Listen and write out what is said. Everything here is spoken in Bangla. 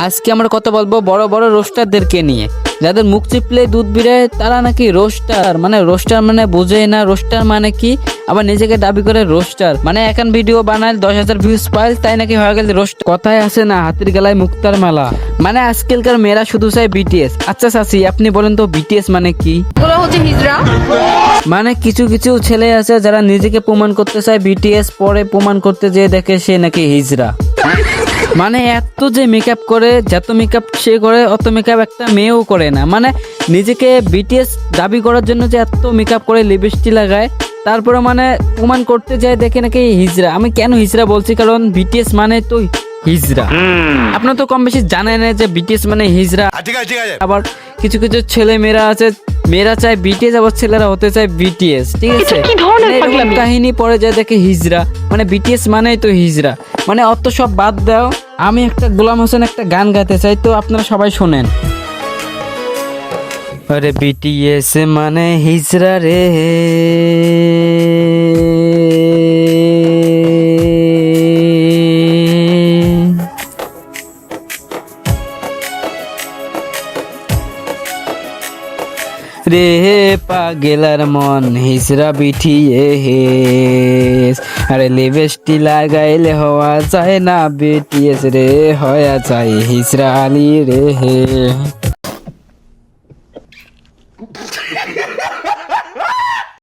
আজকে আমরা কথা বলবো বড় বড় রোস্টারদেরকে নিয়ে, যাদের মুখ চিপলে দুধ বেরোয় তারা নাকি রোস্টার। রোস্টার মানে বোঝে না রোস্টার মানে কি, আবার নিজেকে দাবি করে রোস্টার। এখন ভিডিও বানায় 10,000 ভিউজ পাইল তাই নাকি হয়ে গেল রোস্টার। কথায় আছে না হাতির গলায় মুক্তার মালা। আজকালকার মেয়েরা শুধু চায় বিটিএস। আচ্ছা চাচি আপনি বলেন তো বিটিএস মানে কি? ওগুলো হচ্ছে হিজড়া। কিছু কিছু ছেলে আছে যারা নিজেকে প্রমাণ করতে চায় বিটিএস, পরে প্রমাণ করতে যেয়ে দেখে সে নাকি হিজড়া। এত যে মেকআপ করে, যত মেকআপ সে করে অত মেকআপ একটা মেয়েও করে না। নিজেকে বিটিএস দাবি করার জন্য যে এত মেকআপ করে, লিপস্টিক লাগায়, তারপরে প্রমাণ করতে যায় দেখে নাকি হিজড়া। আমি কেন হিজড়া বলছি, কারণ বিটিএস মানে তো হিজড়া। আপনারা তো কম বেশি জানেন যে বিটিএস মানে হিজড়া। আবার কিছু কিছু ছেলে মেয়েরা আছে, মেয়েরা চায় বিটিএস, আবার ছেলেরা হতে চায় বিটিএস। ঠিক আছে, এরকম কাহিনী পরে যায় দেখে হিজড়া। বিটিএস মানেই তো হিজড়া। অত সব বাদ দাও, আমি একটা গোলাম হোসেন একটা গান গাইতে চাই, তো আপনারা সবাই শোনেন। আরে বিটিএস মানে হিজড়া রে, রে পাগেলার মন হিজড়া বিটিএস। আরে লিপস্টিক লাগাইলে হওয়া যায় না বিটিএস রে, হওয়া যায় হিজড়া আলী রে।